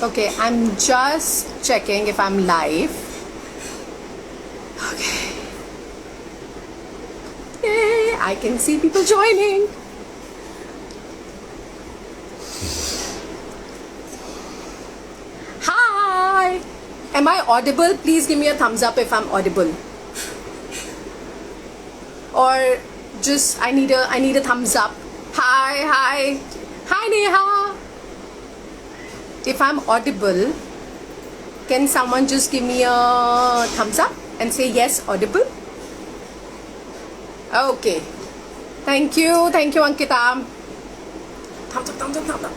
Okay, I'm just checking if I'm live. Okay. Yay, I can see people joining. Hi. Am I audible? Please give me a thumbs up if I'm audible. Or just I need a thumbs up. Hi. Hi Neha. If I'm audible, can someone just give me a thumbs up and say yes, audible? Okay. Thank you, Ankita. Thumbs up.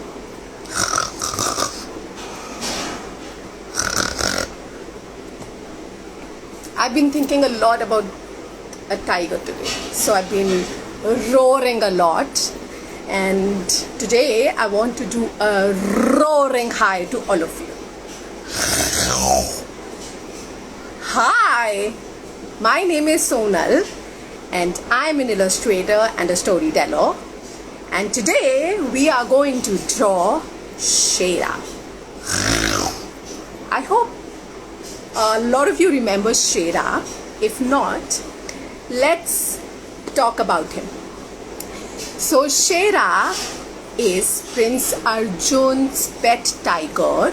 I've been thinking a lot about a tiger today. So I've been roaring a lot. And today I want to do a roaring hi to all of you. Hi, my name is Sonal and I'm an illustrator and a storyteller. And today we are going to draw Shera. I hope a lot of you remember Shera. If not, let's talk about him. So Shera is Prince Arjun's pet tiger,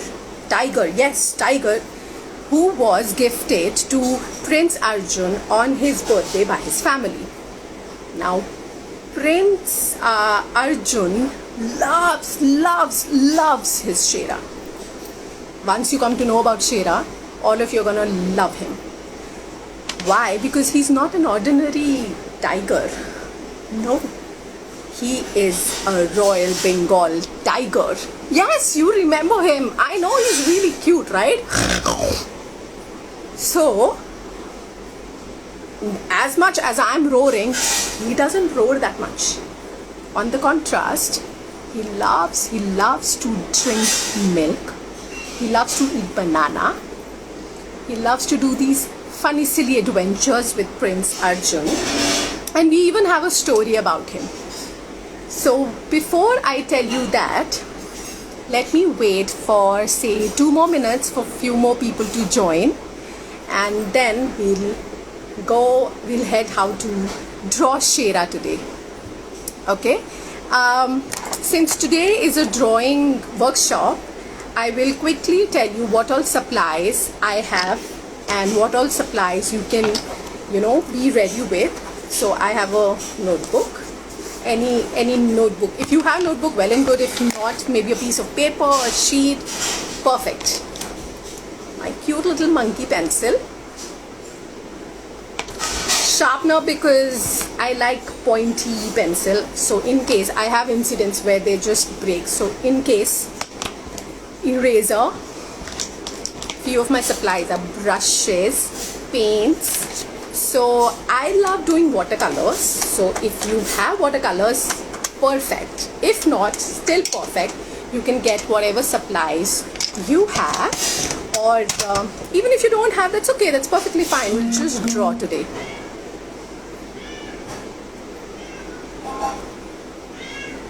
who was gifted to Prince Arjun on his birthday by his family. Now, Prince Arjun loves his Shera. Once you come to know about Shera, all of you are gonna love him. Why? Because he's not an ordinary tiger. No. He is a Royal Bengal tiger. Yes, you remember him. I know he's really cute, right? So, as much as I'm roaring, he doesn't roar that much. On the contrast, he loves to drink milk. He loves to eat banana. He loves to do these funny, silly adventures with Prince Arjun. And we even have a story about him. So before I tell you that, let me wait for say 2 more minutes for few more people to join, and then we'll head how to draw Shera today. Okay. Since today is a drawing workshop, I will quickly tell you what all supplies I have and what all supplies you can be ready with. So I have a notebook. Any notebook. If you have notebook, well and good. If not, maybe a piece of paper, a sheet. Perfect. My cute little monkey pencil. Sharpener, because I like pointy pencil. So in case I have incidents where they just break. So in case, eraser. Few of my supplies are brushes, paints. So I love doing watercolors. So if you have watercolors, perfect. If not, still perfect. You can get whatever supplies you have, or even if you don't have, that's okay. That's perfectly fine. We'll just draw today.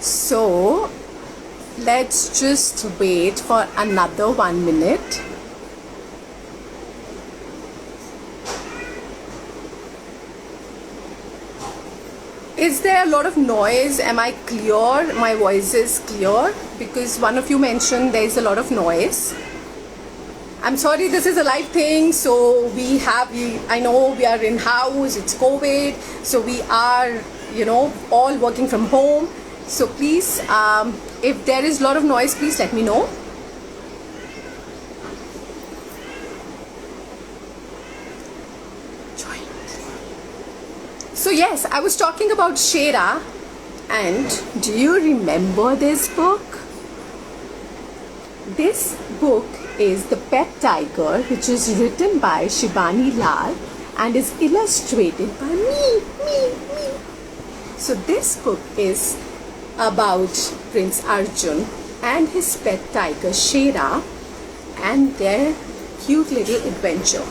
So let's just wait for another 1 minute. Is there a lot of noise? Am I clear? My voice is clear? Because one of you mentioned there is a lot of noise. I'm sorry, this is a live thing. So I know we are in house, it's COVID. So we are, all working from home. So please, if there is a lot of noise, please let me know. So yes, I was talking about Shera, and do you remember this book? This book is The Pet Tiger, which is written by Shibani Lal and is illustrated by me. So this book is about Prince Arjun and his pet tiger Shera and their cute little adventure.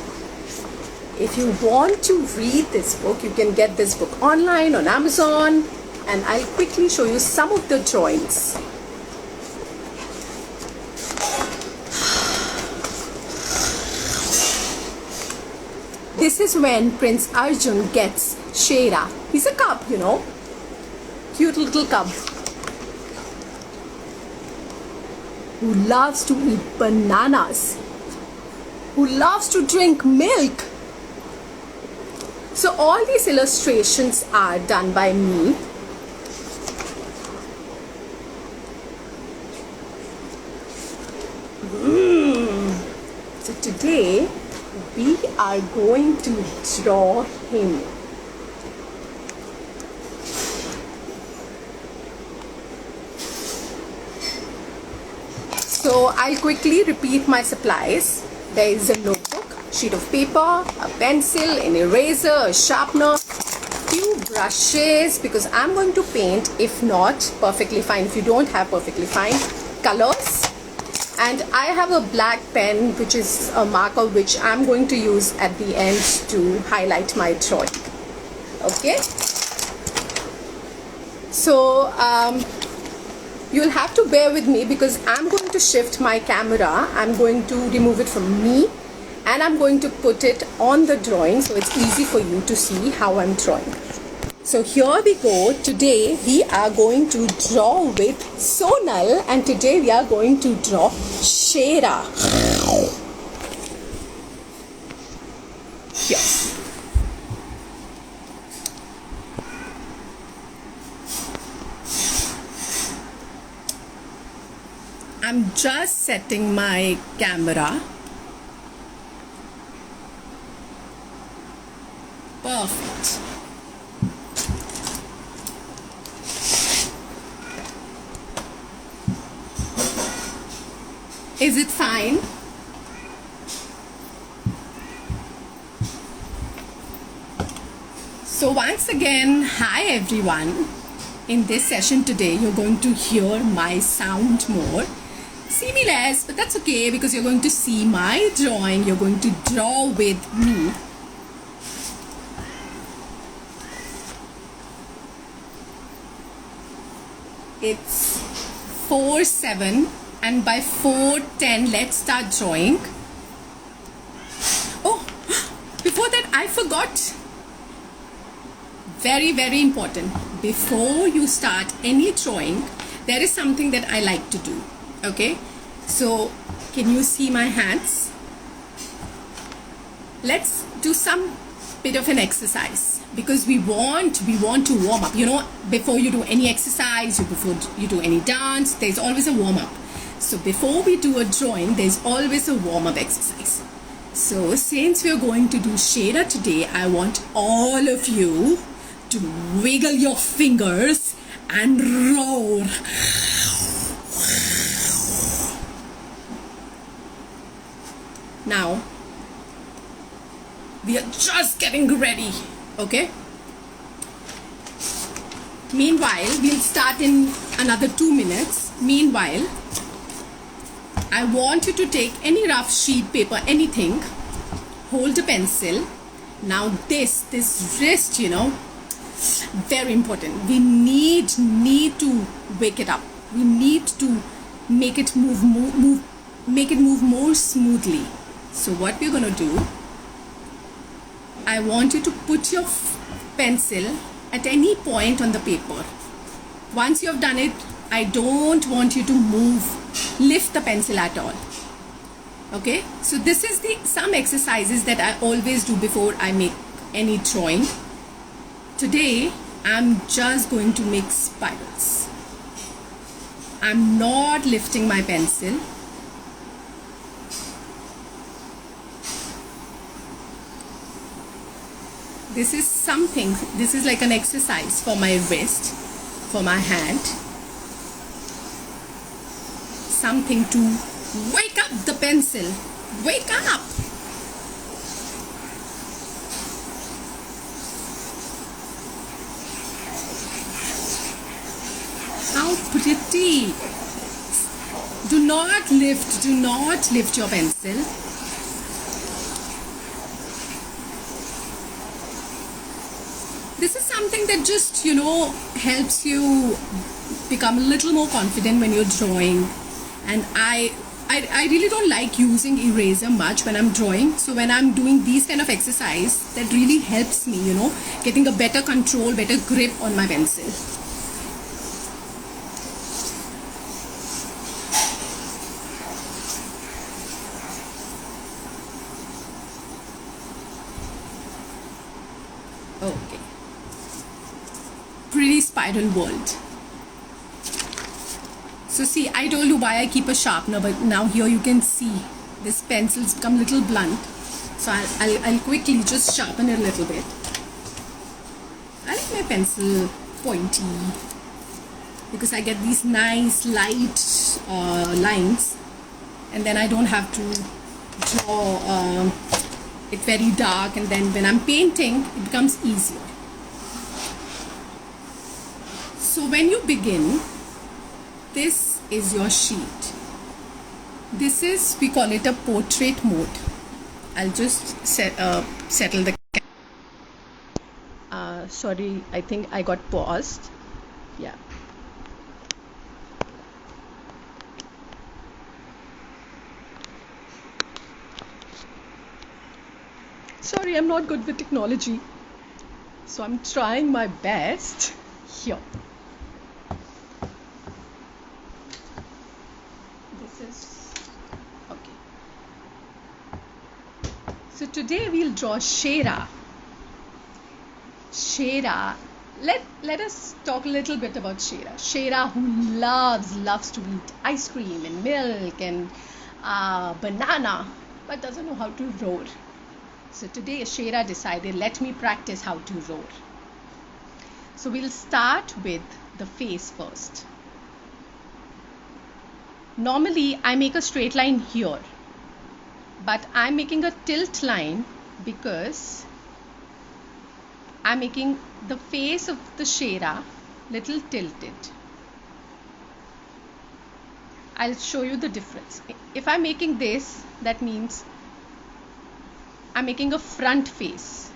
If you want to read this book, you can get this book online on Amazon, and I'll quickly show you some of the drawings. This is when Prince Arjun gets Shera. He's a cub, you know. Cute little cub. Who loves to eat bananas. Who loves to drink milk. So all these illustrations are done by me. So today we are going to draw him. So I'll quickly repeat my supplies. There is a notebook, sheet of paper, a pencil, an eraser, a sharpener, few brushes because I'm going to paint. If not, perfectly fine. If you don't have, perfectly fine. Colors. And I have a black pen which is a marker which I'm going to use at the end to highlight my drawing. Okay. So you'll have to bear with me because I'm going to shift my camera. I'm going to remove it from me and I'm going to put it on the drawing so it's easy for you to see how I'm drawing. So here we go. Today we are going to draw with Sonal and today we are going to draw Shera. Yes. I'm just setting my camera. Perfect. Is it fine? So once again, hi everyone. In this session today, you're going to hear my sound more. See me less, but that's okay because you're going to see my drawing. You're going to draw with me. It's 4:07 and by 4:10 let's start drawing. Oh, before that I forgot. Very, very important. Before you start any drawing, there is something that I like to do. Okay, so can you see my hands? Let's do some bit of an exercise because we want to warm up. You know, before you do any exercise, before you do any dance, there's always a warm up. So before we do a drawing, there's always a warm up exercise. So since we're going to do Shera today, I want all of you to wiggle your fingers and roar. Now, we are just getting ready, okay? Meanwhile, we'll start in another 2 minutes. Meanwhile, I want you to take any rough sheet paper, anything, hold a pencil. Now this wrist, you know, very important. We need to wake it up. We need to make it move more smoothly. So what we're gonna do, I want you to put your pencil at any point on the paper. Once you have done it, I don't want you to lift the pencil at all. Okay, so this is some exercises that I always do before I make any drawing. Today I'm just going to make spirals. I'm not lifting my pencil. This is like an exercise for my wrist, for my hand. Something to wake up the pencil. Wake up! How pretty! Do not lift your pencil. This is something that just, you know, helps you become a little more confident when you're drawing. And I I really don't like using eraser much when I'm drawing. So when I'm doing these kind of exercise, that really helps me, you know, getting a better control, better grip on my pencil. Okay. Pretty spiral world. So see, I told you why I keep a sharpener, but now here you can see this pencil's become a little blunt. So I'll quickly just sharpen it a little bit. I like my pencil pointy because I get these nice light lines, and then I don't have to draw it very dark, and then when I'm painting it becomes easier. So when you begin, this is your sheet. This is, we call it a portrait mode. I'll just settle the sorry, I think I got paused. Yeah. Sorry, I'm not good with technology, so I'm trying my best here. So today we'll draw Shera. Shera. Let us talk a little bit about Shera. Shera, who loves to eat ice cream and milk and banana, but doesn't know how to roar. So today Shera decided, let me practice how to roar. So we'll start with the face first. Normally I make a straight line here, but I'm making a tilt line because I'm making the face of the Shera little tilted. I'll show you the difference. If I'm making this, that means I'm making a front face.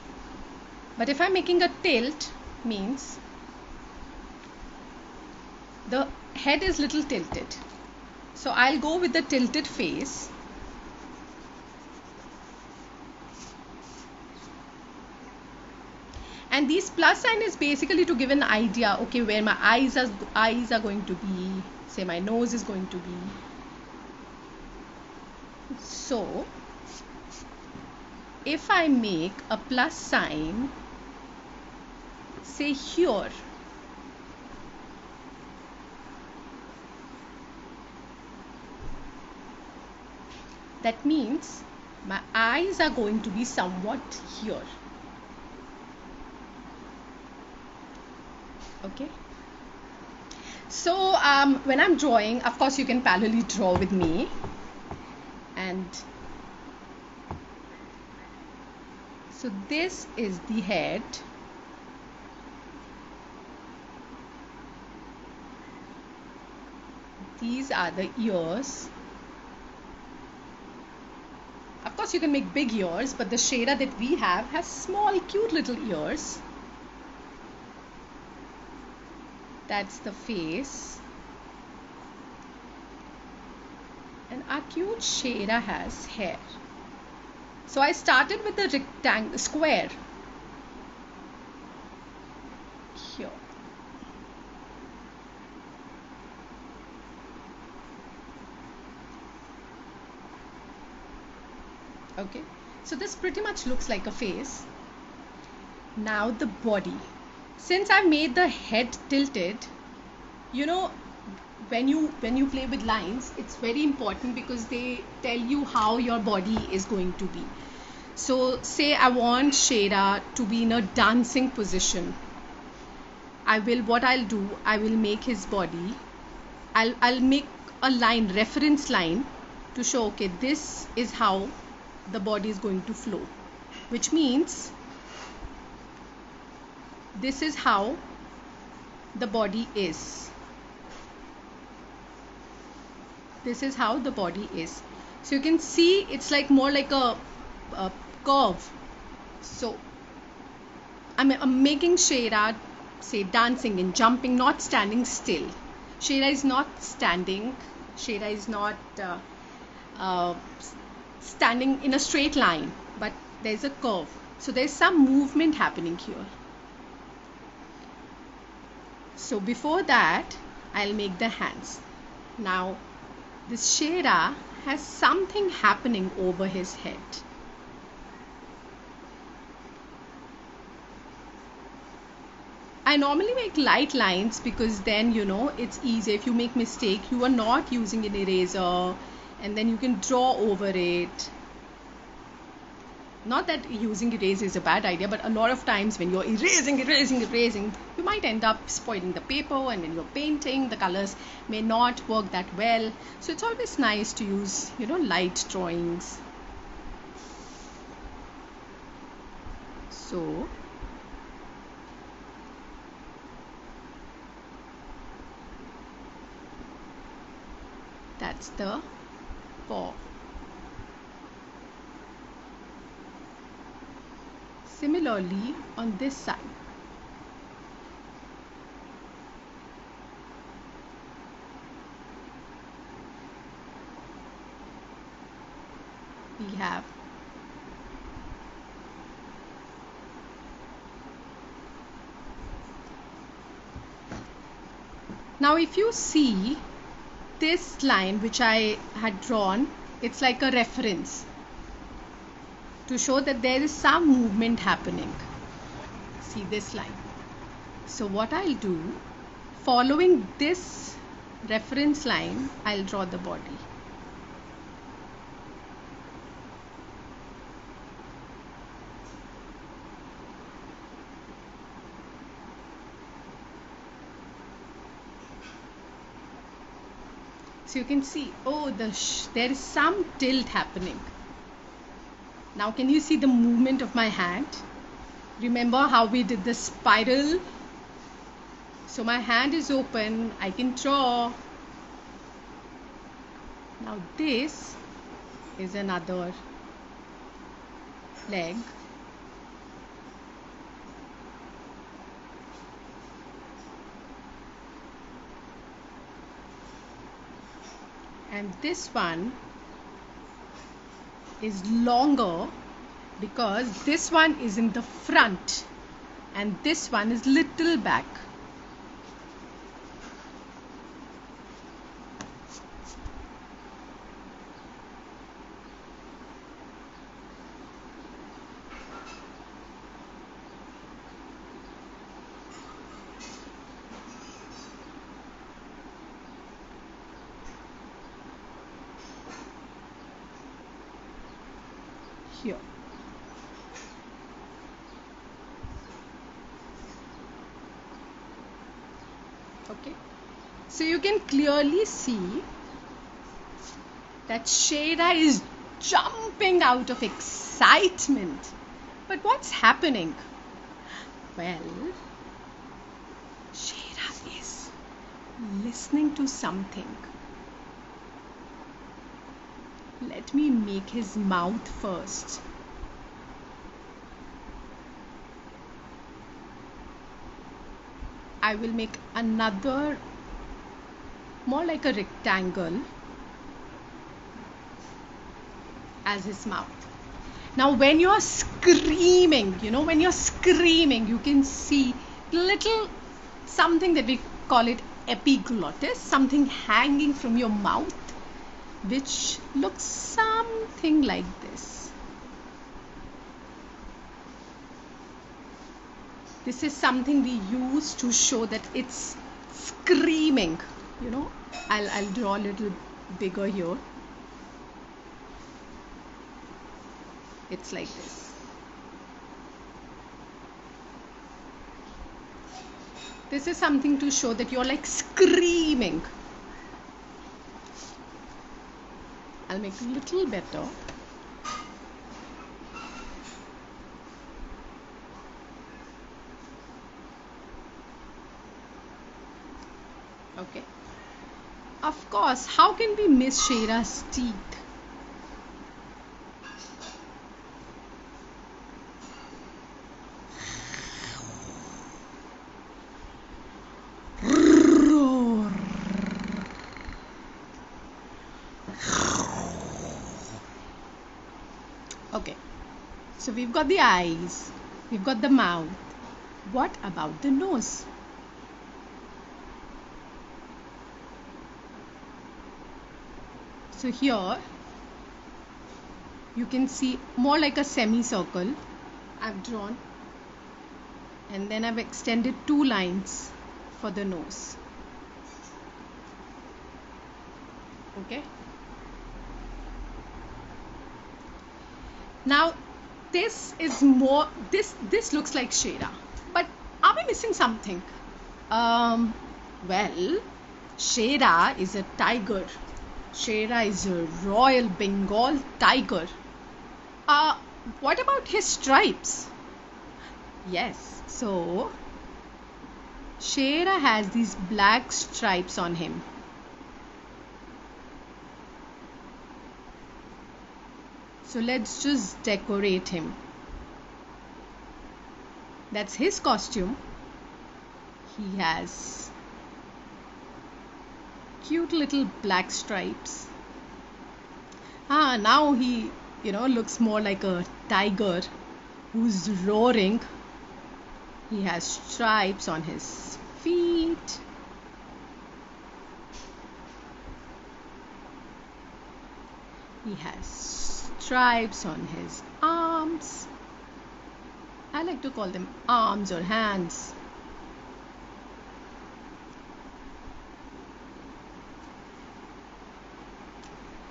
But if I'm making a tilt, means the head is little tilted. So I'll go with the tilted face. And this plus sign is basically to give an idea, okay, where my eyes are going to be, say my nose is going to be. So if I make a plus sign, say here, that means my eyes are going to be somewhat here. Okay, so when I'm drawing, of course you can parallelly draw with me, and so this is the head, these are the ears. Of course you can make big ears, but the Shera that we have has small cute little ears. That's the face, and our cute Shera has hair. So I started with the rectangle, square here. Okay, so this pretty much looks like a face. Now the body. Since I made the head tilted, you know, when you play with lines, it's very important because they tell you how your body is going to be. So say I want Shera to be in a dancing position. What I'll do, I will make his body, I'll make a line, reference line, to show, okay, this is how the body is going to flow, which means this is how the body is. This is how the body is. So you can see it's like more like a curve. So I'm making Shera, say, dancing and jumping, not standing still. Shera is not standing. Shera is not uh, standing in a straight line, but there's a curve. So there's some movement happening here. So before that, I'll make the hands. Now, this Shera has something happening over his head. I normally make light lines because then, it's easy. If you make mistake, you are not using an eraser, and then you can draw over it. Not that using eraser is a bad idea, but a lot of times when you're erasing, you might end up spoiling the paper, and when you're painting, the colors may not work that well. So it's always nice to use, light drawings. So that's the paw. Similarly, on this side, we have now if you see this line which I had drawn, it's like a reference to show that there is some movement happening. See this line. So what I'll do, following this reference line, I'll draw the body. So you can see, there is some tilt happening. Now can you see the movement of my hand? Remember how we did the spiral? So my hand is open, I can draw. Now this is another leg. And this one is longer because this one is in the front and this one is little back. Here. Okay, so you can clearly see that Shera is jumping out of excitement. But what's happening? Well, Shera is listening to something. Let me make his mouth first. I will make another more like a rectangle as his mouth. Now when you're screaming, you can see little something that we call it epiglottis, something hanging from your mouth, which looks something like this. This is something we use to show that it's screaming. I'll draw a little bigger here. It's like this. This is something to show that you're like screaming. I'll make it a little better. Okay. Of course, how can we miss Shera's teeth? Roar. So we've got the eyes, we've got the mouth. What about the nose? So here you can see more like a semicircle I've drawn, and then I've extended 2 lines for the nose. Okay. Now this is more, this looks like Shera, but are we missing something? Well, Shera is a tiger. Shera is a Royal Bengal tiger. What about his stripes? Yes, so Shera has these black stripes on him. So let's just decorate him. That's his costume. He has cute little black stripes. Now he, looks more like a tiger who's roaring. He has stripes on his feet. He has stripes on his arms. I like to call them arms or hands.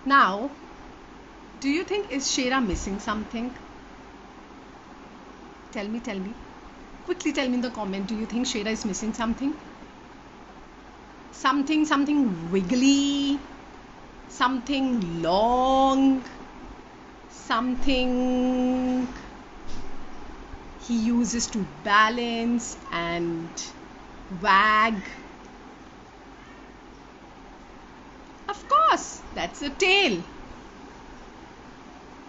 Now, do you think is Shera missing something? Tell me. Quickly tell me in the comment, do you think Shera is missing something? Something wiggly, something long, something he uses to balance and wag. Of course, that's a tail.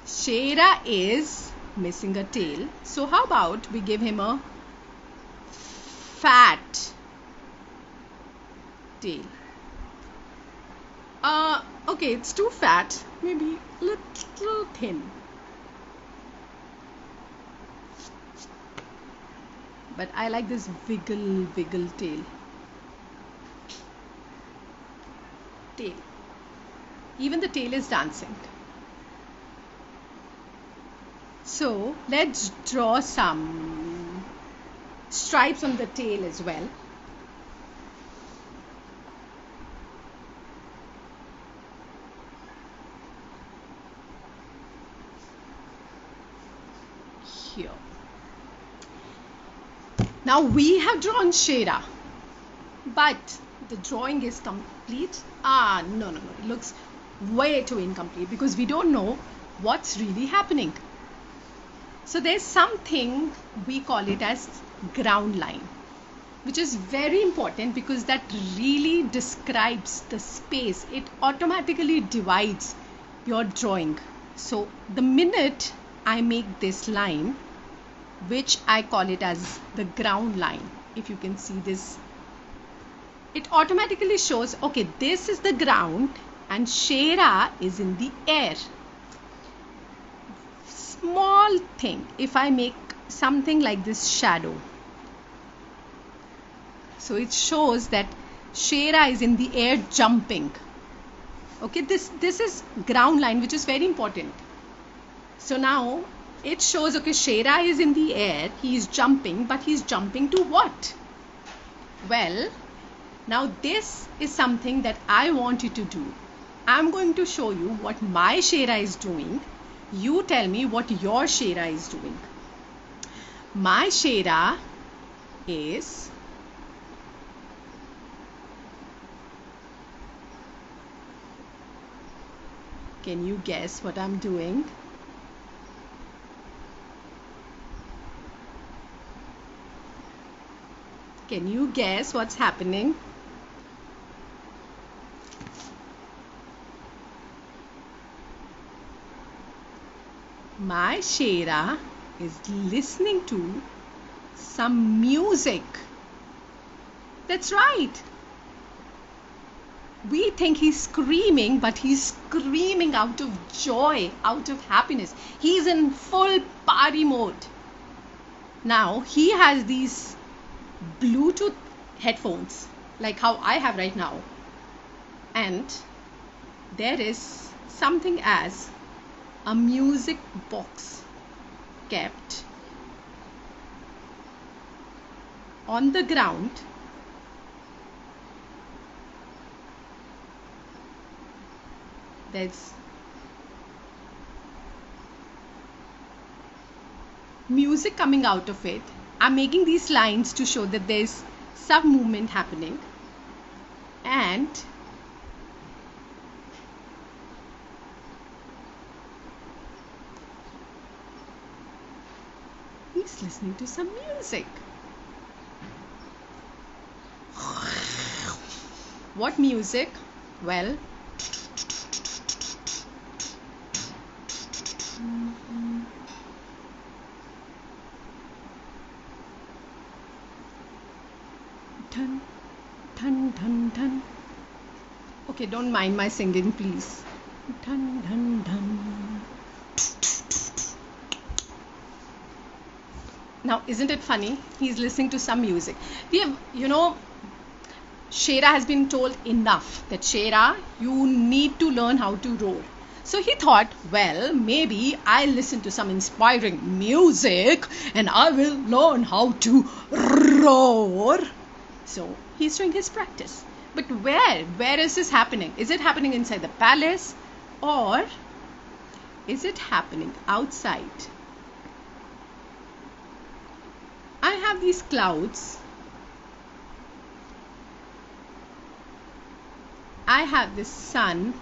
Shera is missing a tail. So how about we give him a fat tail? Okay, it's too fat. Maybe a little thin. But I like this wiggle tail. Even the tail is dancing. So let's draw some stripes on the tail as well. Here. Now we have drawn Shera, but the drawing is complete. No, it looks way too incomplete because we don't know what's really happening. So there's something, we call it as ground line, which is very important because that really describes the space. It automatically divides your drawing. So the minute I make this line, which I call it as the ground line, if you can see this, it automatically shows, okay, this is the ground and Shera is in the air. Small thing, if I make something like this shadow, so it shows that Shera is in the air jumping. Okay, this is ground line, which is very important. So now it shows, okay, Shera is in the air, he is jumping, but he is jumping to what? Well, now this is something that I want you to do. I'm going to show you what my Shera is doing. You tell me what your Shera is doing. My Shera is can you guess what I'm doing? Can you guess what's happening? My Shera is listening to some music. That's right. We think he's screaming, but he's screaming out of joy, out of happiness. He's in full party mode. Now, he has these Bluetooth headphones, like how I have right now. And there is something as a music box kept on the ground. There's music coming out of it. I'm making these lines to show that there's some movement happening, and he's listening to some music. What music? Well, dun, dun, dun, dun. Okay, don't mind my singing, please. Dun, dun, dun. Now, isn't it funny? He's listening to some music. We have, Shera has been told enough that Shera, you need to learn how to roar. So he thought, well, maybe I'll listen to some inspiring music and I will learn how to roar. So he's doing his practice. But where? Where is this happening? Is it happening inside the palace, or is it happening outside? I have these clouds. I have this sun.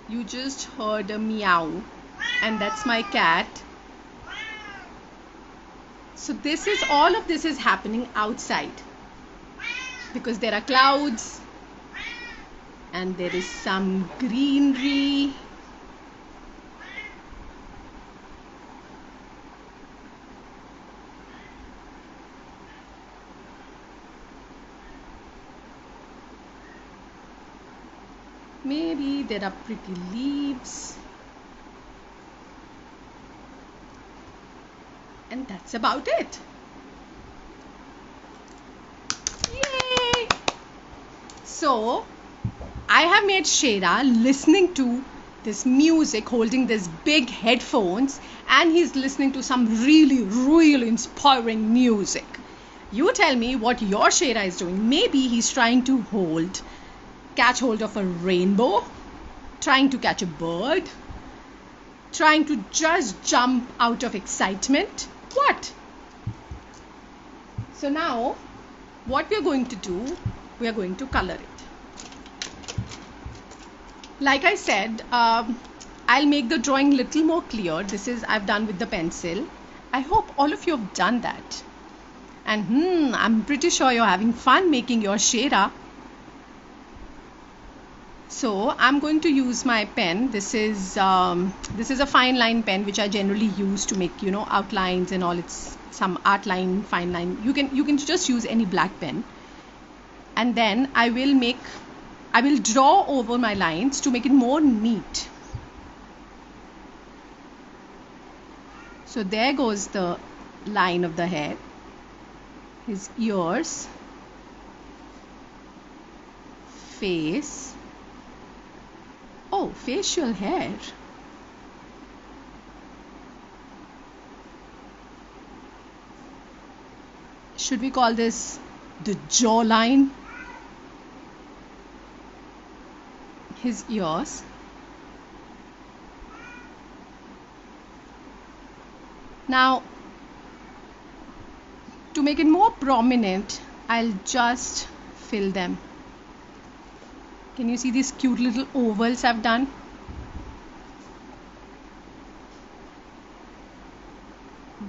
You just heard a meow, and that's my cat. So all of this is happening outside, because there are clouds and there is some greenery. Maybe there are pretty leaves. And that's about it. Yay! So, I have made Shera listening to this music, holding this big headphones, and he's listening to some really, really inspiring music. You tell me what your Shera is doing. Maybe he's trying to catch hold of a rainbow, trying to catch a bird, trying to just jump out of excitement. What? So now, what we are going to do, we are going to color it. Like I said, I'll make the drawing little more clear. I've done with the pencil. I hope all of you have done that. And I'm pretty sure you're having fun making your Shera. So I'm going to use my pen. This is a fine line pen which I generally use to make outlines and all. It's some art line, fine line. You can just use any black pen, and then I will draw over my lines to make it more neat. So there goes the line of the head, his ears, face. Oh, facial hair. Should we call this the jawline? His ears. Now, to make it more prominent, I'll just fill them. Can you see these cute little ovals I've done?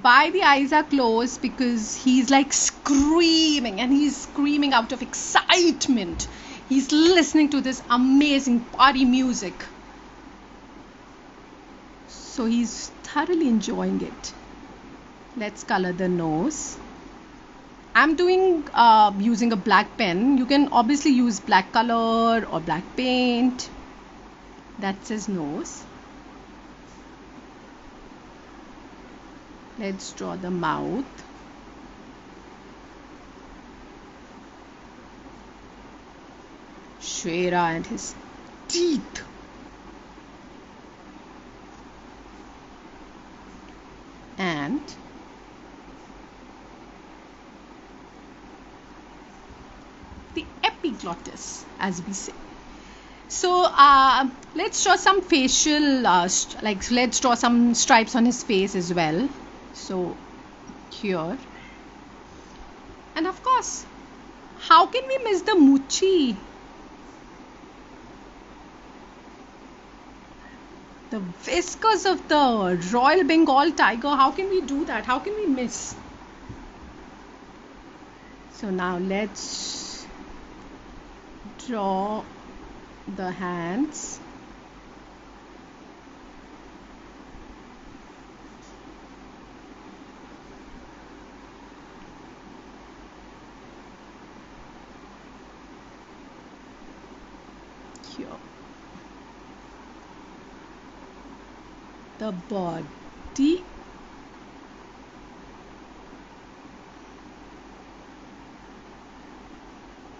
Why the eyes are closed? Because he's like screaming, and he's screaming out of excitement. He's listening to this amazing party music. So he's thoroughly enjoying it. Let's color the nose. I'm doing using a black pen. You can obviously use black color or black paint. That's his nose. Let's draw the mouth. Shera and his teeth. And the epiglottis, as we say. So let's draw some facial, let's draw some stripes on his face as well. So here, and of course, how can we miss the Moochie? The whiskers of the Royal Bengal tiger. How can we do that? How can we miss? So now let's draw the hands. Here. The body.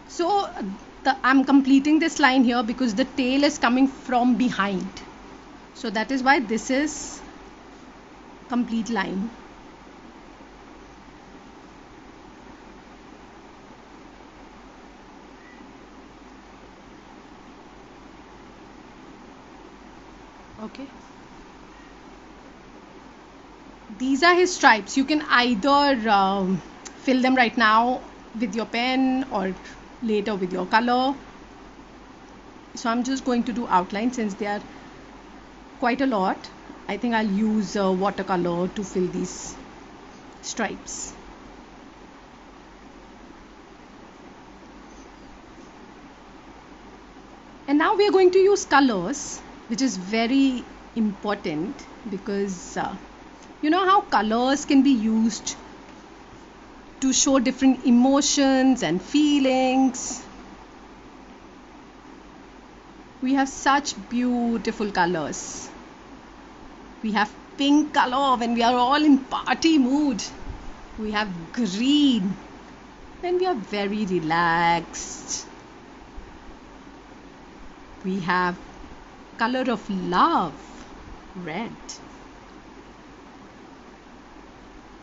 So I'm completing this line here because the tail is coming from behind. So that is why this is complete line. Okay. These are his stripes. You can either fill them right now with your pen or later with your color. So I'm just going to do outline since they are quite a lot. I think I'll use watercolor to fill these stripes. And now we are going to use colors, which is very important because you know how colors can be used to show different emotions and feelings. We have such beautiful colors. We have pink color when we are all in party mood. We have green when we are very relaxed. We have color of love, red.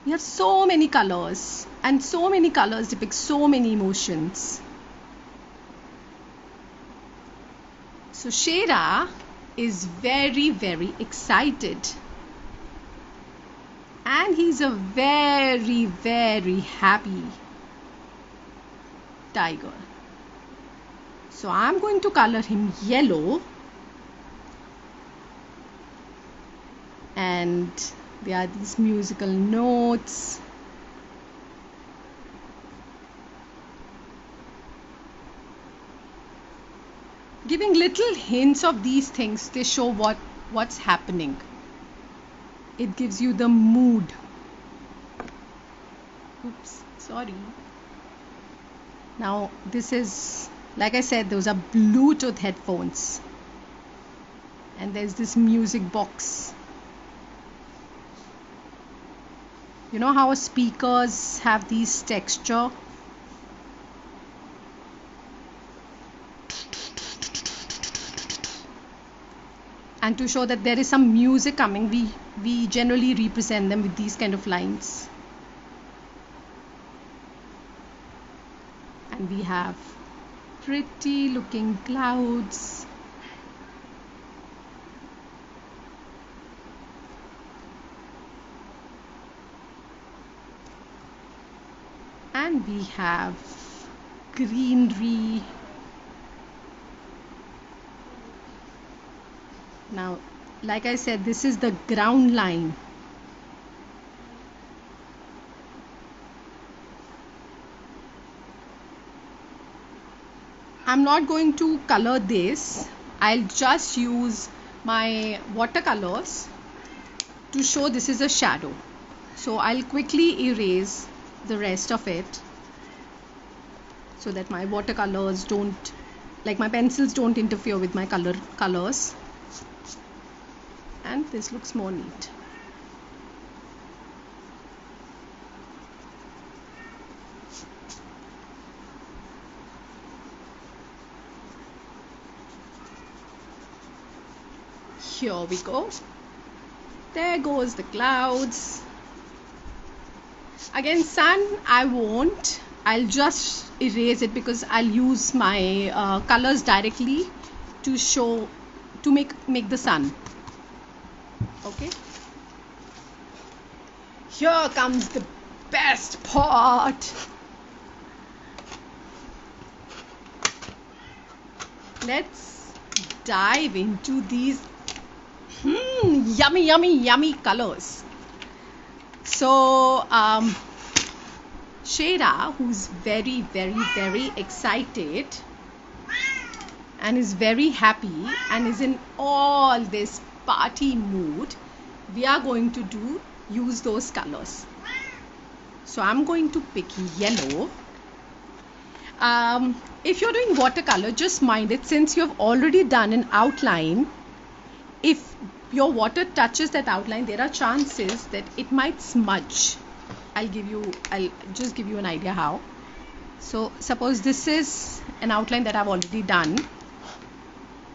We have so many colors, and so many colors depict so many emotions. So Shera is very, very excited. And he's a very, very happy tiger. So I'm going to color him yellow. And there are these musical notes. Giving little hints of these things, they show what's happening. It gives you the mood. Oops, sorry. Now this is, like I said, those are Bluetooth headphones. And there's this music box. You know how speakers have these texture? And to show that there is some music coming, we generally represent them with these kind of lines. And we have pretty looking clouds. And we have greenery. Now, like I said, this is the ground line. I'm not going to color this. I'll just use my watercolors to show this is a shadow. So I'll quickly erase the rest of it. so that my watercolors don't, like my pencils don't interfere with my colors. And this looks more neat. Here we go. There goes the clouds. Again, sun I won't. I'll just erase it because I'll use my colors directly to show, to make the sun. Okay. Here comes the best part. Let's dive into these yummy colors. So Shera, who's very excited and is very happy and is in all this party mood, we are going to use those colors. So I'm going to pick yellow. If you're doing watercolor, just mind it, since you have already done an outline, if your water touches that outline, there are chances that it might smudge. I'll just give you an idea how. So suppose this is an outline that I've already done,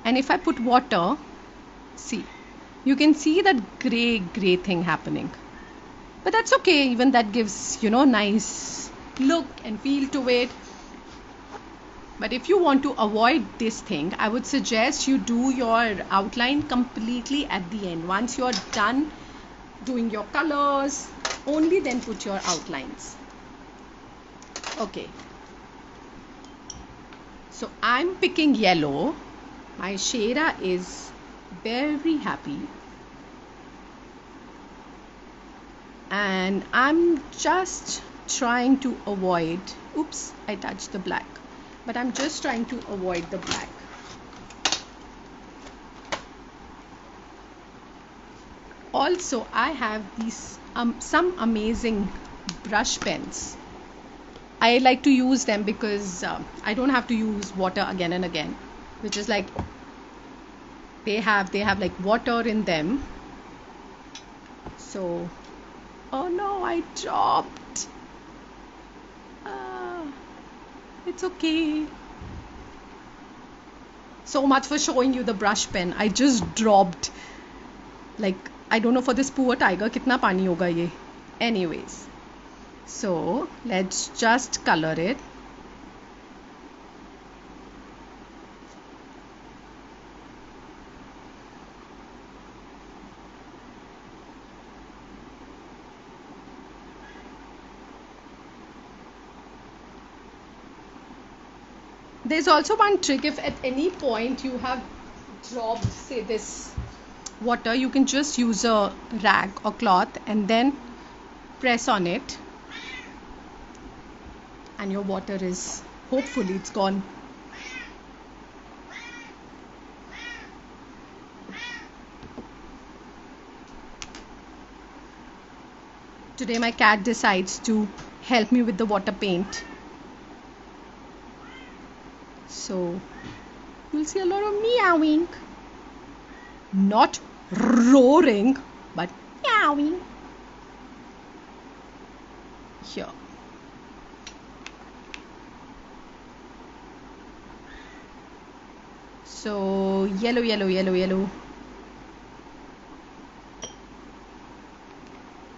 and if I put water, see, you can see that gray thing happening, but that's okay. Even that gives, nice look and feel to it. But if you want to avoid this thing, I would suggest you do your outline completely at the end. Once you're done doing your colors, only then put your outlines. Okay. So I'm picking yellow. My Shera is very happy. And I'm just trying to avoid, oops, I touched the black. But I'm just trying to avoid the black. Also, I have these some amazing brush pens. I like to use them because I don't have to use water again and again, which is like they have like water in them. So, oh no, I dropped. It's okay. So much for showing you the brush pen. I just dropped. Like, I don't know for this poor tiger kitna pani hoga ye. Anyways, so let's just color it. There's also one trick. If at any point you have dropped, say, this water, you can just use a rag or cloth and then press on it, and your water is, hopefully it's gone. Today my cat decides to help me with the water paint. So you'll see a lot of meowing. Not roaring, but meowing. Here. So yellow.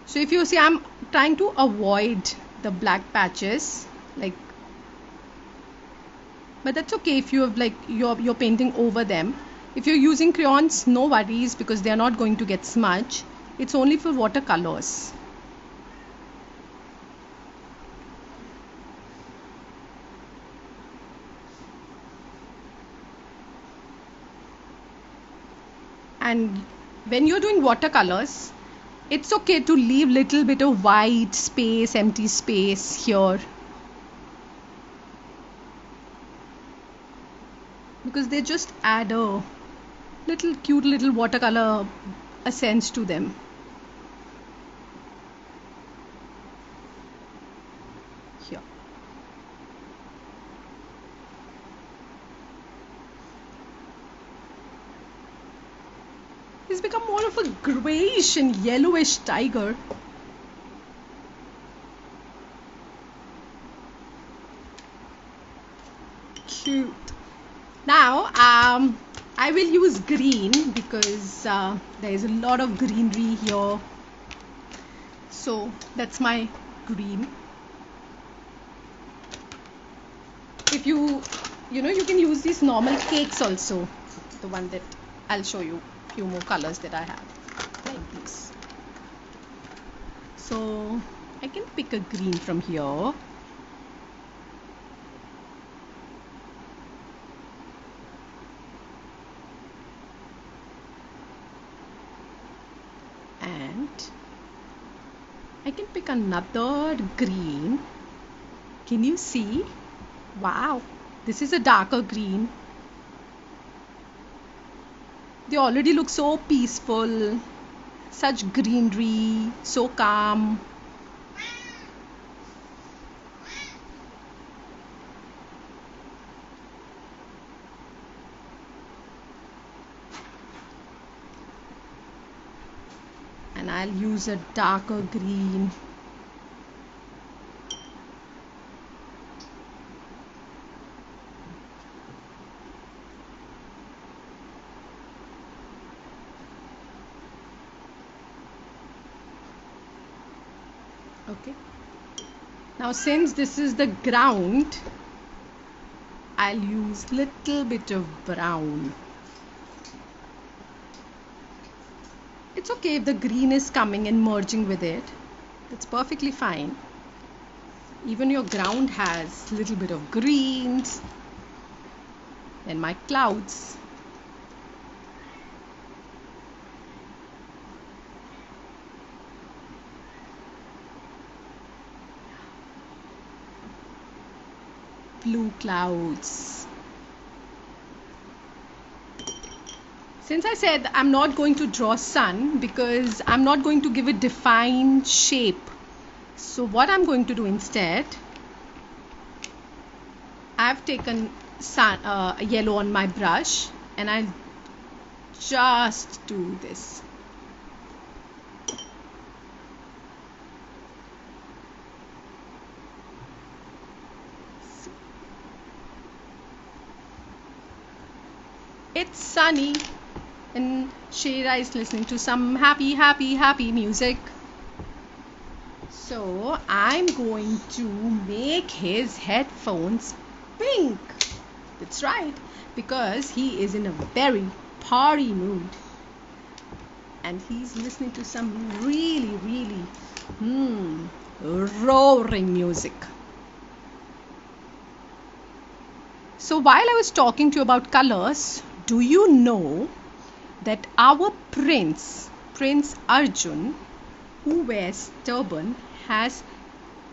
So if you see, I'm trying to avoid the black patches, like, but that's okay if you have like you're painting over them. If you're using crayons, no worries, because they are not going to get smudged. It's only for watercolors. And when you're doing watercolors, it's okay to leave little bit of white space, empty space here, because they just add a cute little watercolor essence to them. Here. He's become more of a grayish and yellowish tiger. Cute. Now, I will use green because there is a lot of greenery here. So that's my green. If you can use these normal cakes also. The one that I'll show you a few more colors that I have, like this. So I can pick a green from here. And I can pick another green. Can you see? Wow, this is a darker green. They already look so peaceful, such greenery, so calm. And I'll use a darker green. Okay. Now since this is the ground, I'll use little bit of brown. It's okay if the green is coming and merging with it. That's perfectly fine. Even your ground has a little bit of greens. Then my clouds. Blue clouds. Since I said I'm not going to draw sun because I'm not going to give a defined shape. So what I'm going to do instead, I've taken sun, yellow on my brush and I'll just do this. It's sunny and Shera is listening to some happy music. So I'm going to make his headphones pink. That's right, because he is in a very party mood and he's listening to some really roaring music. So while I was talking to you about colors, do you know that our Prince Arjun, who wears turban, has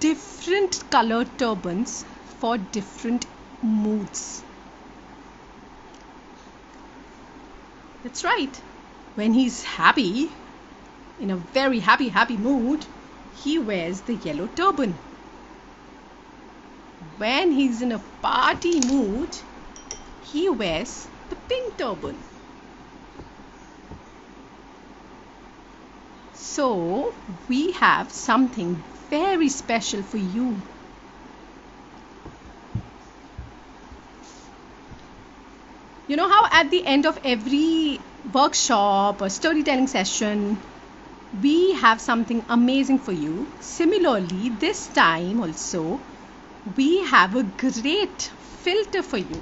different colored turbans for different moods? That's right. When he's happy, in a very happy mood, he wears the yellow turban. When he's in a party mood, he wears the pink turban. So we have something very special for you. You know how at the end of every workshop or storytelling session, we have something amazing for you. Similarly, this time also, we have a great filter for you.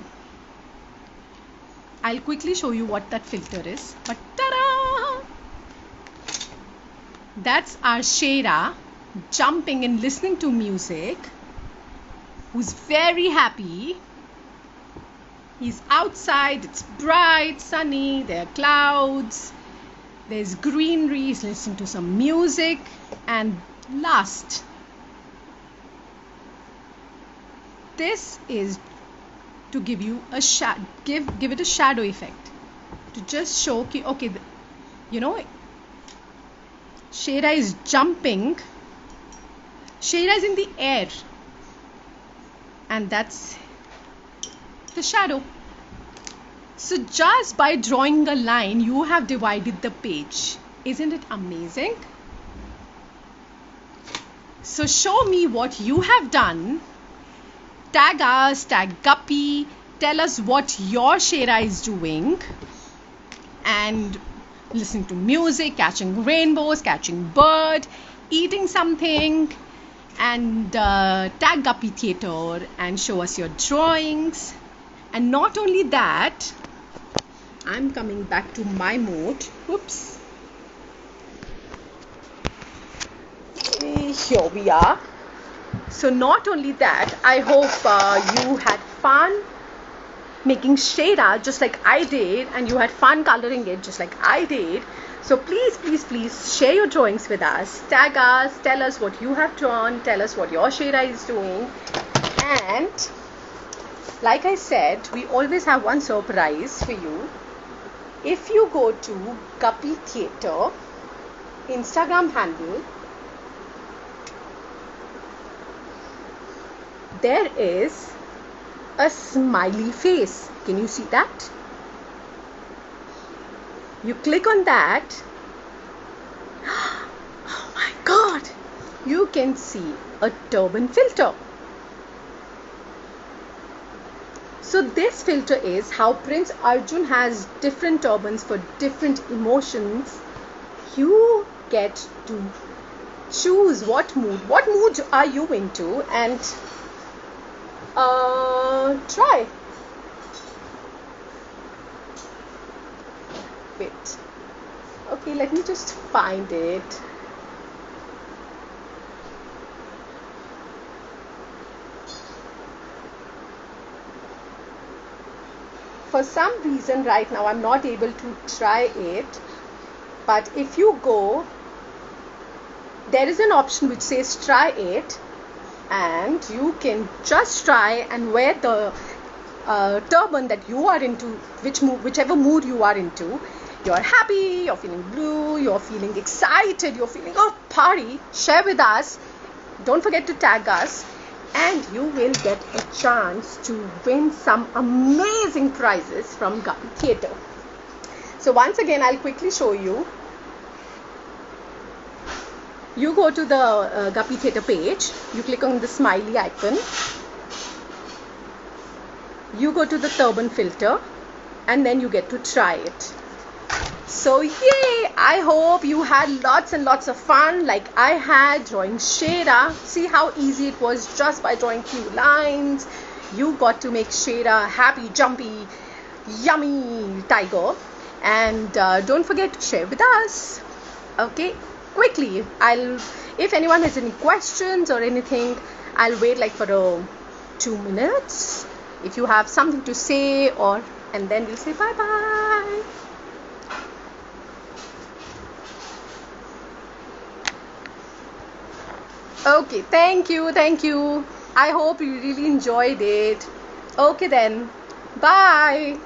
I'll quickly show you what that filter is. But ta-da! That's our Shera jumping and listening to music, who's very happy. He's outside, it's bright, sunny, there are clouds, there's greenery, he's listening to some music, and last, this is to give you a give it a shadow effect, to just show okay, Shera is jumping, Shera is in the air, and that's the shadow. So just by drawing a line, you have divided the page. Isn't it amazing? So show me what you have done. Tag us, tag Guppy, tell us what your Shera is doing, and listen to music, catching rainbows, catching bird, eating something, and tag Guppy Theatre and show us your drawings. And not only that, I'm coming back to my mode. Whoops. Here we are. So not only that, I hope you had fun making Shera just like I did, and you had fun coloring it just like I did. So please share your drawings with us. Tag us, tell us what you have drawn, tell us what your Shera is doing. And like I said, we always have one surprise for you. If you go to Guppy Theatre Instagram handle, there is a smiley face. Can you see that? You click on that. Oh my God! You can see a turban filter. So this filter is how Prince Arjun has different turbans for different emotions. You get to choose what mood are you into, and try. Wait. Okay, let me just find it. For some reason right now I'm not able to try it, but if you go, there is an option which says try it, and you can just try and wear the turban that you are into, whichever mood you are into. You're happy, you're feeling blue, you're feeling excited, you're feeling party. Share with us. Don't forget to tag us, and you will get a chance to win some amazing prizes from Guppy Theatre. So once again, I'll quickly show you. You go to the Guppy Theatre page, you click on the smiley icon, you go to the turban filter, and then you get to try it. So yay! I hope you had lots and lots of fun like I had drawing Shera. See how easy it was just by drawing few lines. You got to make Shera happy, jumpy, yummy tiger. And don't forget to share with us. Okay, quickly. If anyone has any questions or anything, I'll wait like for 2 minutes. If you have something to say, and then we'll say bye bye. Okay, thank you. I hope you really enjoyed it. Okay then, bye.